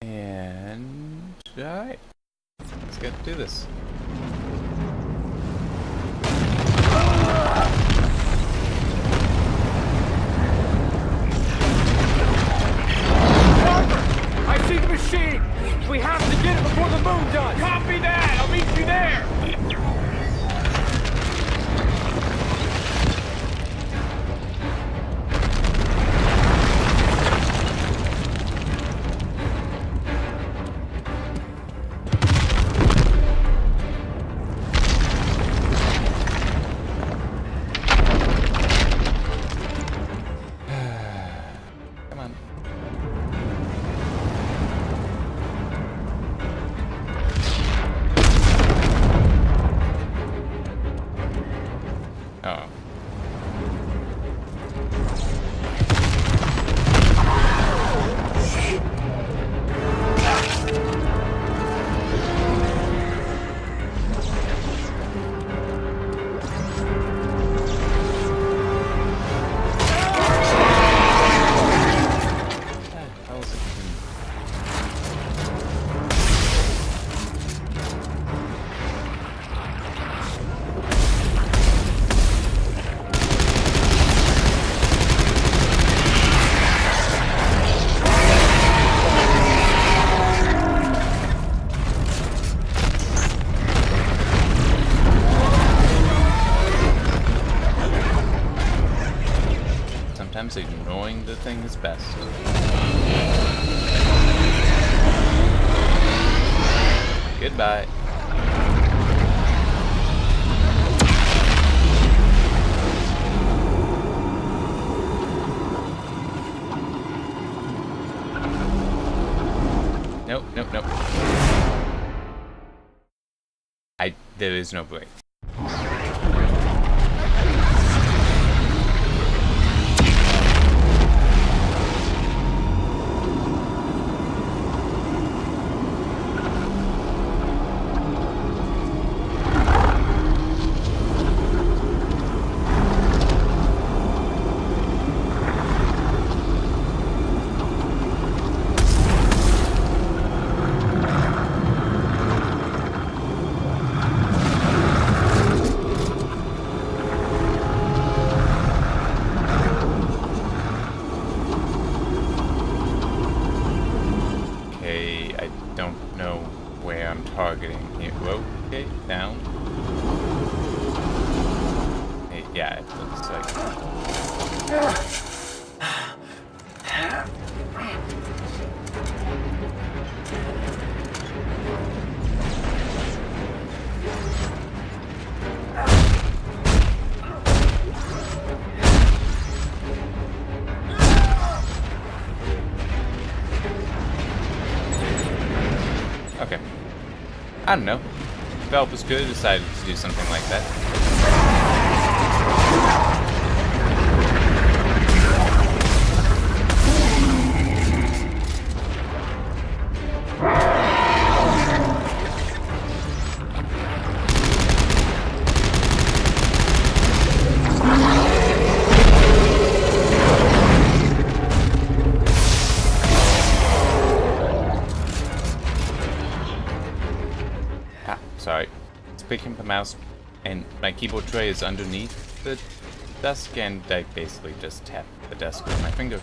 And alright, let's get to this. I see the machine! We have to get it before the moon does! Copy that! I'll meet you there! Come on. Oh. How is it? Sometimes ignoring the thing is best. Goodbye. Nope, nope, nope. There is no break. Okay, I don't know where I'm targeting here. Whoa, okay, down. Hey, yeah, it looks like... Okay. I don't know. Valve was good, decided to do something like that. Ah, sorry. It's clicking the mouse, and my keyboard tray is underneath the desk, and I basically just tap the desk with my finger.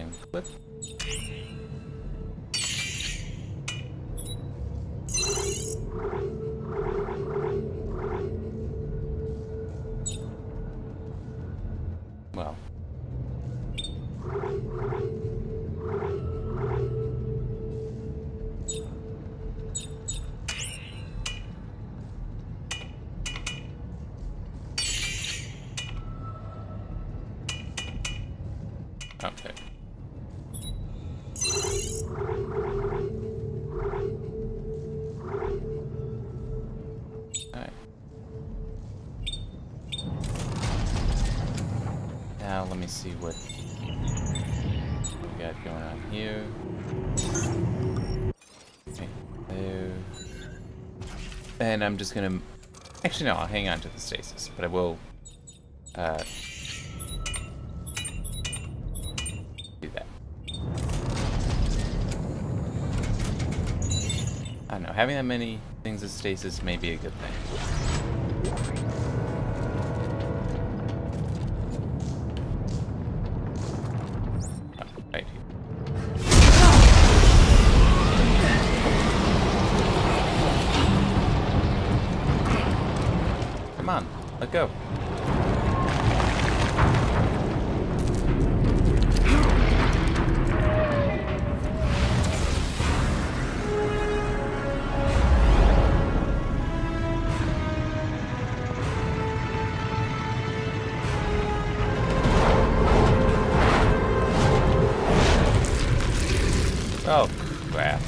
and flip. Well. Okay. Alright. Now let me see what we got going on here. Okay, there. And I'm just gonna... Actually, no, I'll hang on to the stasis, but I will... do that. I don't know, having that many things as stasis may be a good thing. Oh, right here. Come on, let go. Oh, crap.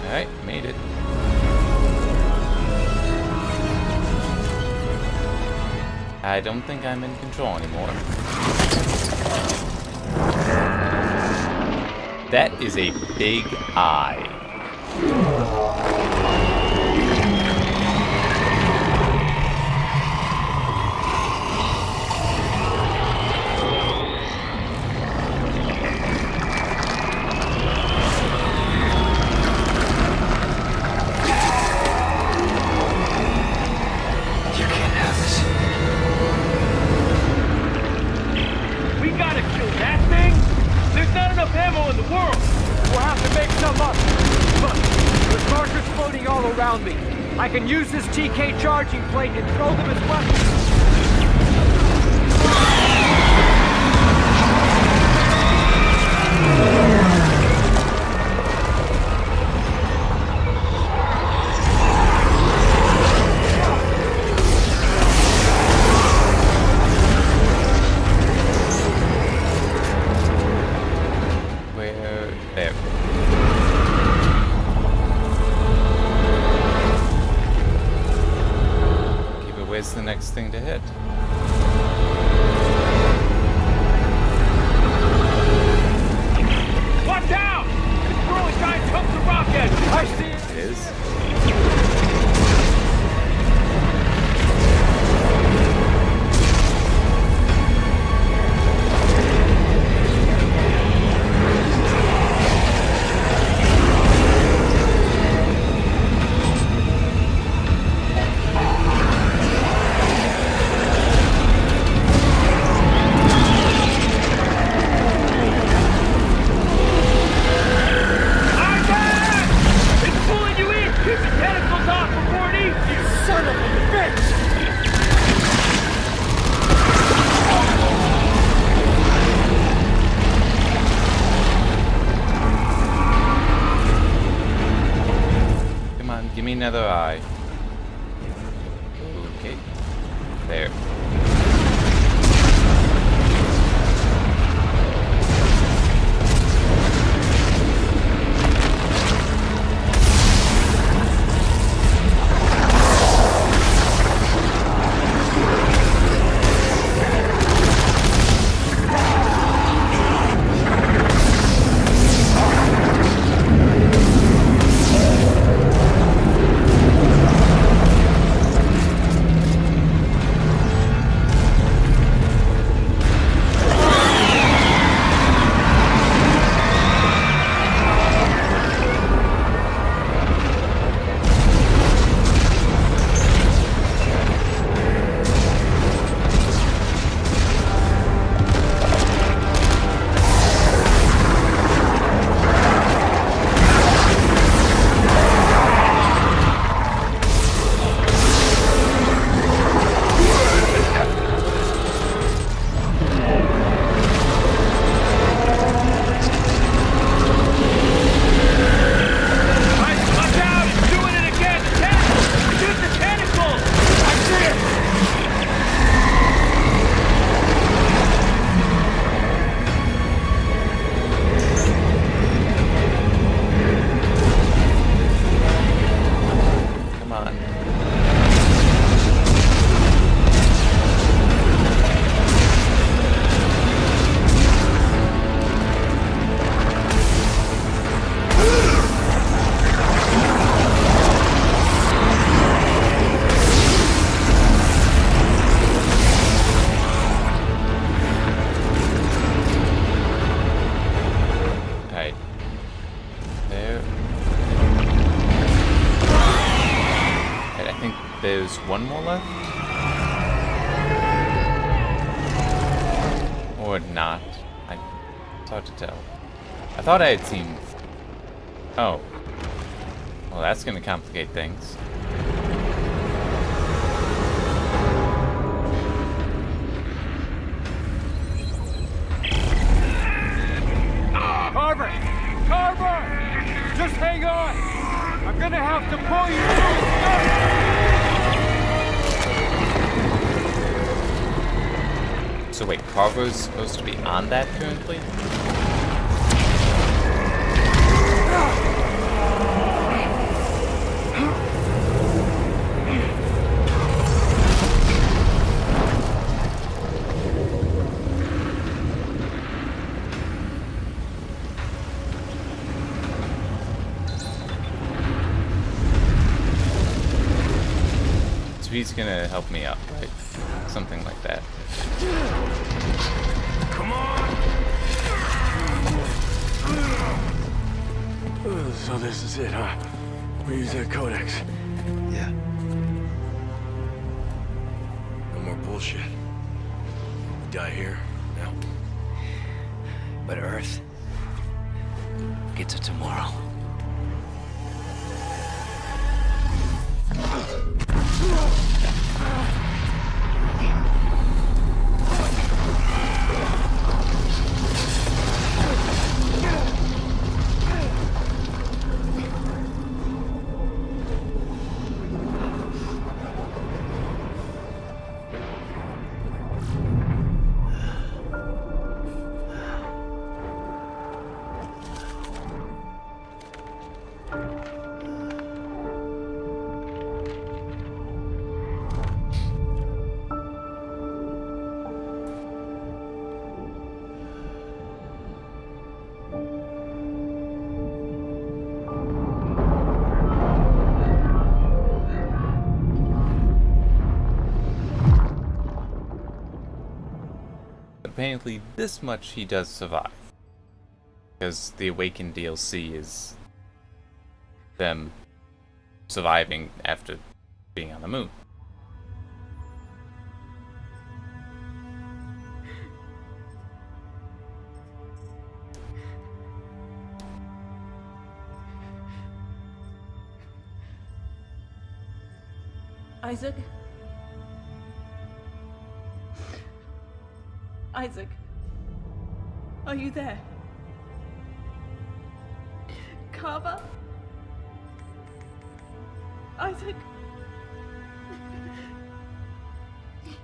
Alright, made it. I don't think I'm in control anymore. That is a big eye. You can't have this. We gotta kill that thing? There's not enough ammo in the world! We'll have to make some up. Look, there's markers floating all around me. I can use this TK charging plate and throw them as weapons. There. Okay, but where's the next thing to hit? Watch out! It's throwing giant chunks of rocket! I see it! It is. Give me another eye. Okay. There. there's one more left? Or not. It's hard to tell. I thought I had seen... Oh. Well, that's gonna complicate things. Carver! Carver! Just hang on! I'm gonna have to pull you through. So wait, Carver's supposed to be on that currently? So he's gonna help me up, right? Something like that. Come on! So this is it, huh? We use that codex. Yeah. No more bullshit. We die here, now. But Earth gets it tomorrow. Apparently this much he does survive. Because the Awakened DLC is them surviving after being on the moon. Isaac? Isaac? Are you there? Carver? Isaac?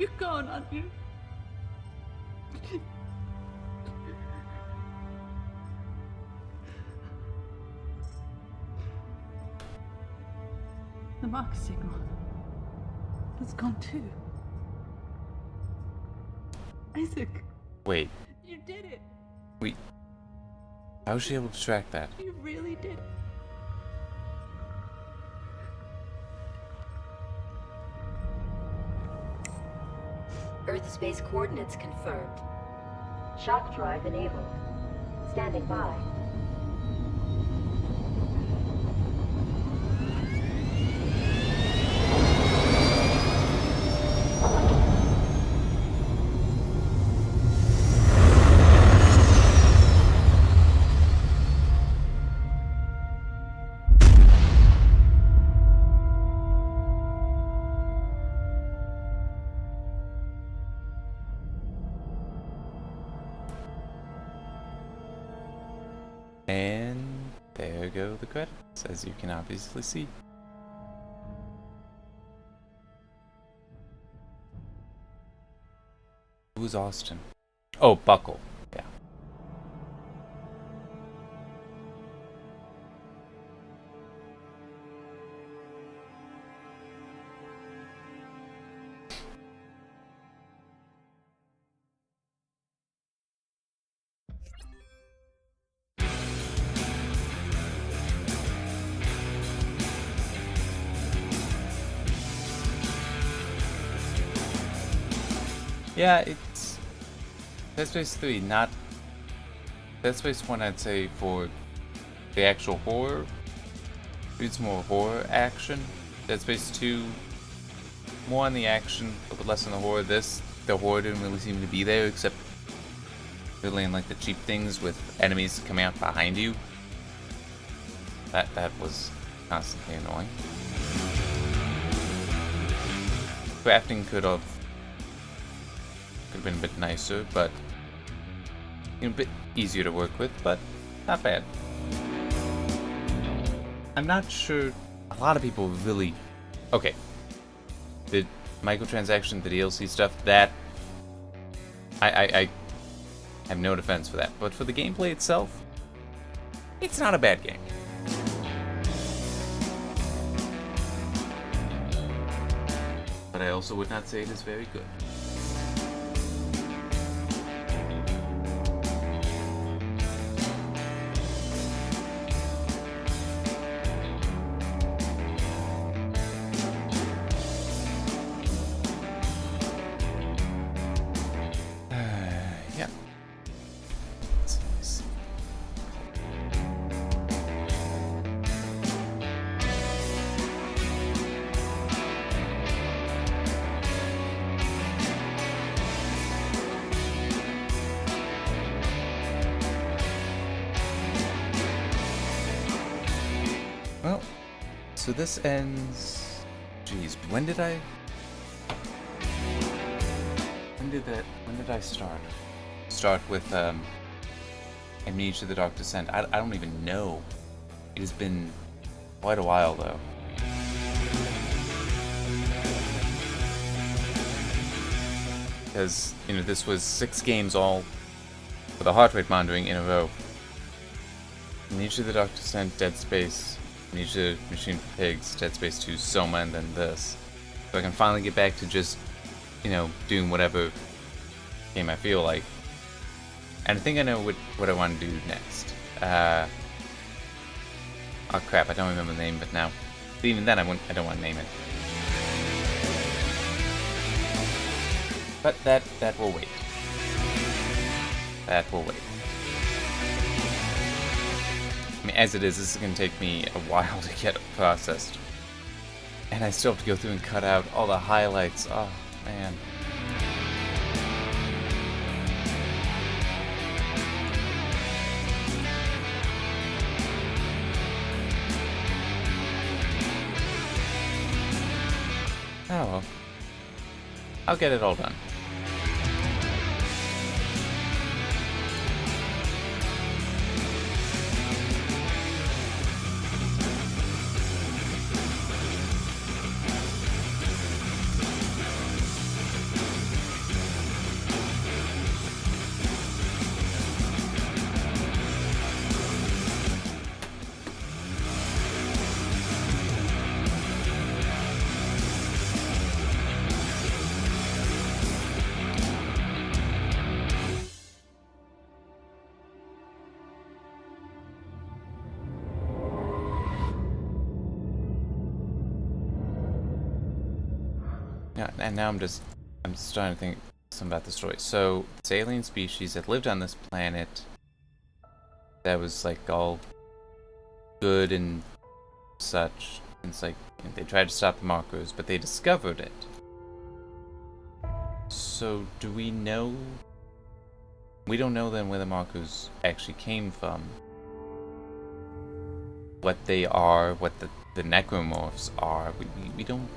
You're gone, aren't you? The mark signal has gone too. Isaac, Wait, you did it. how was she able to track that? You really did it. Earth space coordinates confirmed. Shock drive enabled. Standing by. And there go the credits, as you can obviously see. Who's Austin? Oh, Buckle. Yeah. Yeah, it's Dead Space 3, not Dead Space 1. I'd say for the actual horror, it's more horror action. Dead Space 2 more on the action, a little bit less on the horror. The horror didn't really seem to be there, except really in like the cheap things with enemies coming out behind you. That was constantly annoying. Crafting could have been a bit nicer, but a bit easier to work with, but not bad. I'm not sure. A lot of people really. Okay. The microtransaction, the DLC stuff, that I have no defense for that. But for the gameplay itself, it's not a bad game. But I also would not say it is very good. Yeah. Let's see. Well, so this ends. Jeez, when did I start? Start with Amnesia: The Dark Descent. I don't even know. It has been quite a while though. Because, you know, this was 6 games all for the heart rate monitoring in a row. Amnesia: The Dark Descent, Dead Space, Amnesia: Machine for Pigs, Dead Space 2, Soma, and then this. So I can finally get back to just, you know, doing whatever game I feel like. And I think I know what I want to do next. Oh crap, I don't remember the name of it now. But even then, I don't want to name it. But that will wait. That will wait. I mean, as it is, this is going to take me a while to get processed. And I still have to go through and cut out all the highlights. Oh, man. Oh well. I'll get it all done. Yeah, and now I'm starting to think some about the story. So, this alien species that lived on this planet that was like all good and such. And it's like, you know, they tried to stop the markers, but they discovered it. So, do we know? We don't know then where the markers actually came from. What they are, what the necromorphs are. We don't.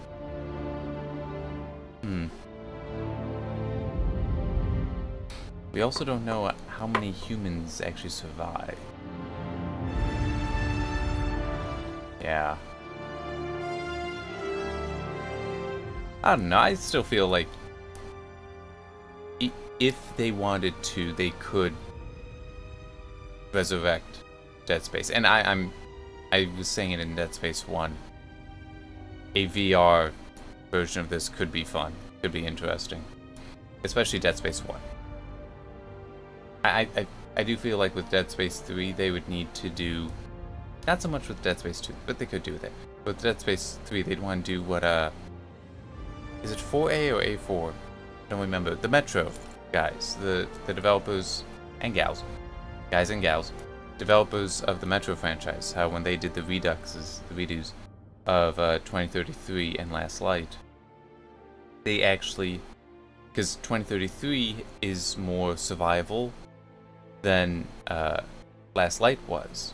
We also don't know how many humans actually survive. Yeah. I don't know, I still feel like if they wanted to, they could resurrect Dead Space. And I was saying it in Dead Space 1. A VR version of this could be fun, could be interesting. Especially Dead Space 1. I do feel like with Dead Space 3 they would need to do, not so much with Dead Space 2, but they could do that. With Dead Space 3 they'd want to do what, is it 4A or A4? I don't remember. The Metro guys, the developers and gals, guys and gals, developers of the Metro franchise, how when they did the redos of 2033 and Last Light, they actually, because 2033 is more survival than Last Light was,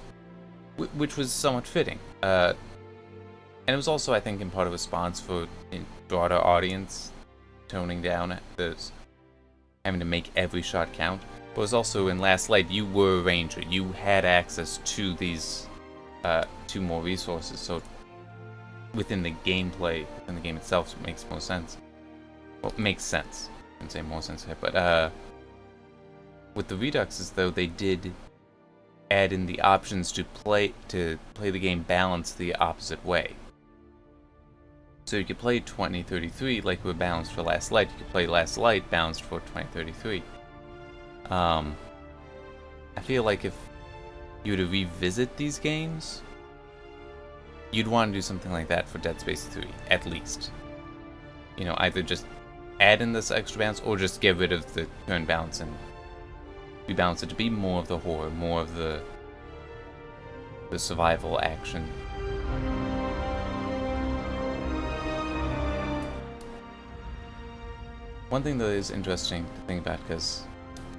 which was somewhat fitting. And it was also, I think, in part of response for a broader audience, toning down having to make every shot count. But it was also in Last Light, you were a ranger. You had access to these to more resources. So within the gameplay, within the game itself, it makes more sense. Well, it makes sense. I didn't say more sense here, but with the Reduxes, though, they did add in the options to play the game balanced the opposite way. So you could play 2033 like we were balanced for Last Light. You could play Last Light balanced for 2033. I feel like if you were to revisit these games, you'd want to do something like that for Dead Space 3, at least. You know, either just add in this extra balance, or just get rid of the current balance and rebalance it to be more of the horror, more of the survival action. One thing that is interesting to think about, because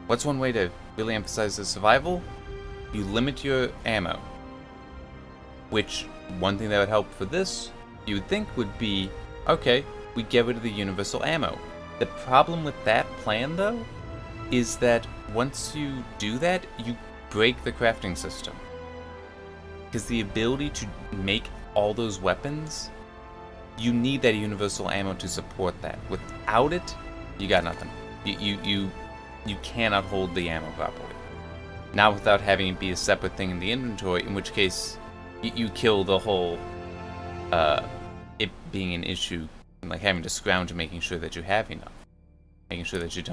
what's one way to really emphasize the survival? You limit your ammo. Which, one thing that would help for this, you would think would be, okay, we get rid of the universal ammo. The problem with that plan, though, is that once you do that, you break the crafting system. Because the ability to make all those weapons, you need that universal ammo to support that. Without it, you got nothing. You cannot hold the ammo properly. Not without having it be a separate thing in the inventory, in which case you kill the whole it being an issue, like having to scrounge and making sure that you have enough. Making sure that you're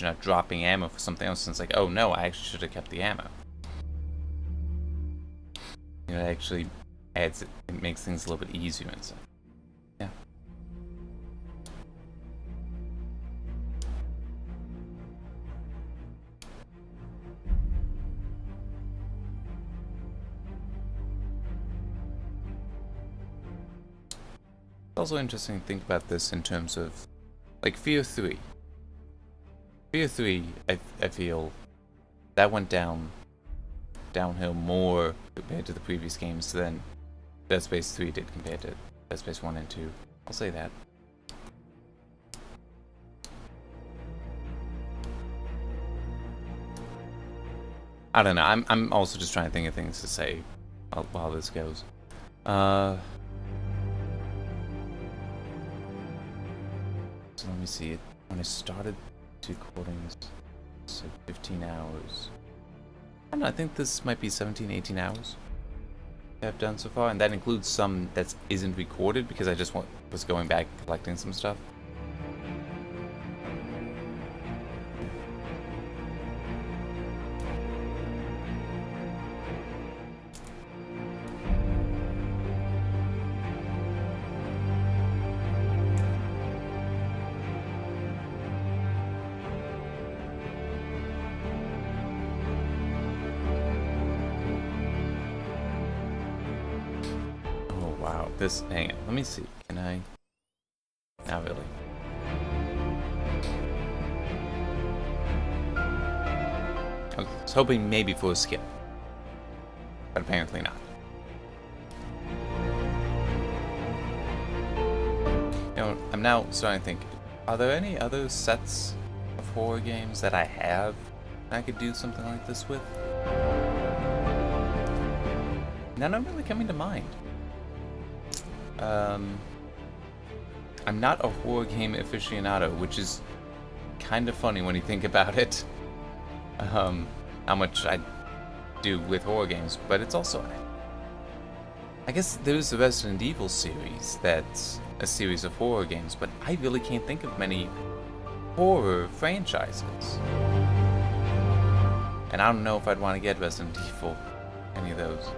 not dropping ammo for something else, and it's like, oh no, I actually should have kept the ammo. You know, it actually adds, it makes things a little bit easier and stuff. Yeah. It's also interesting to think about this in terms of, like, Fear 3. Fear 3, I feel, that went downhill more compared to the previous games than Dead Space 3 did compared to Dead Space 1 and 2. I'll say that. I don't know, I'm also just trying to think of things to say while this goes. So let me see, when I started recording this, so 15 hours. I don't know, I think this might be 17, 18 hours I've done so far, and that includes some that isn't recorded because I just was going back collecting some stuff. This, hang on, let me see, can I? Not really. I was hoping maybe for a skip, but apparently not. You know, I'm now starting to think, are there any other sets of horror games that I have that I could do something like this with? None are really coming to mind. I'm not a horror game aficionado, which is kind of funny when you think about it. How much I do with horror games, but it's also, I guess there's the Resident Evil series that's a series of horror games, but I really can't think of many horror franchises. And I don't know if I'd want to get Resident Evil, any of those.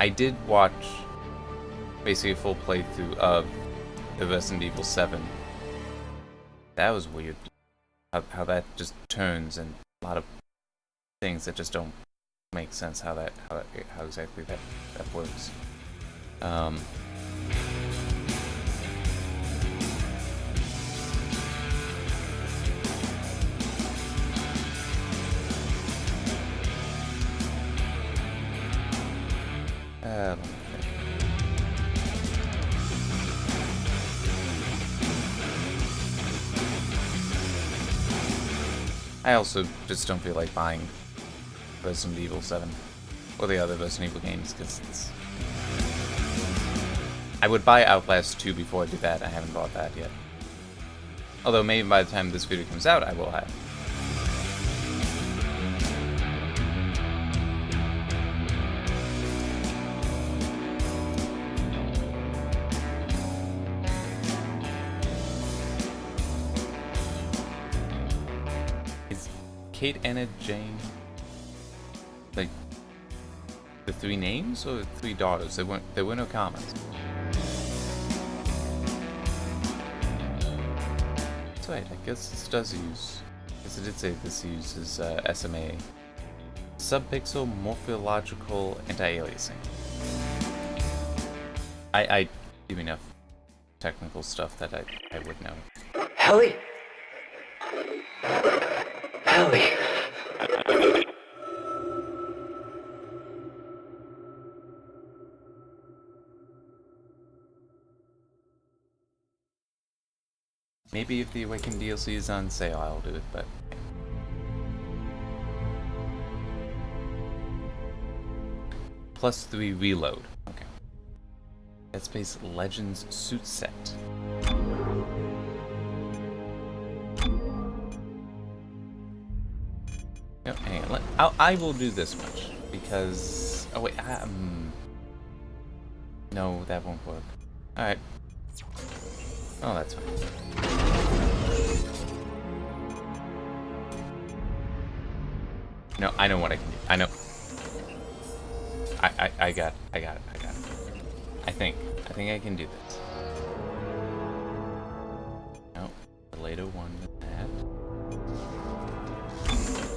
I did watch basically a full playthrough of the Resident Evil 7. That was weird. How that just turns, and a lot of things that just don't make sense how exactly that works. I also just don't feel like buying Resident Evil 7 or the other Resident Evil games because it's... I would buy Outlast 2 before I do that. I haven't bought that yet. Although maybe by the time this video comes out, I will have. Is Kate, Anna, Jane like the 3 names or the 3 daughters? There were no comments. That's right, I guess this does use, because it did say this uses SMA, subpixel morphological anti-aliasing. I do enough technical stuff that I would know. Ellie? Ellie? Maybe if the Awakened DLC is on sale, I'll do it, but... +3 reload. Okay. Dead Space Legends suit set. No, hang on. I will do this much, because... Oh wait, no, that won't work. Alright. Oh, that's fine. No, I know what I can do. I know. I got it. I think I can do this. No, the later one with that.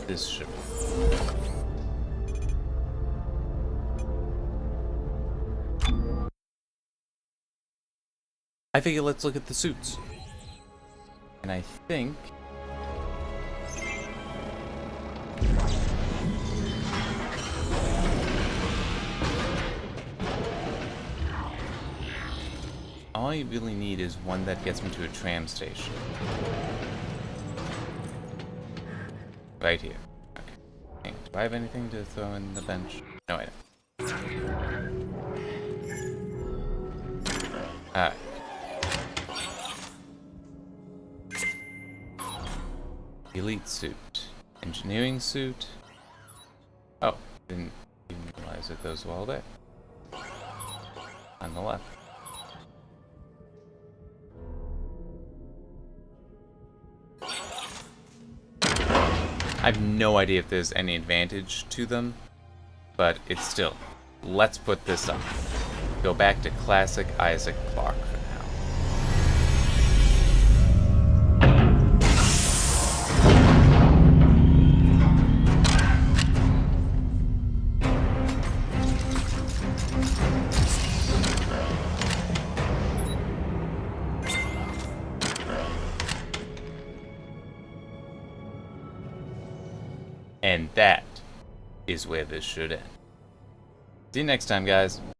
This should work. I figure let's look at the suits. And I think... all I really need is one that gets me to a tram station. Right here. Okay. Do I have anything to throw in the bench? No, I don't. Alright. Elite suit. Engineering suit. Oh, didn't even realize it goes well there. On the left. I have no idea if there's any advantage to them, but it's still. Let's put this on. Go back to classic Isaac Clarke for now. And that is where this should end. See you next time, guys.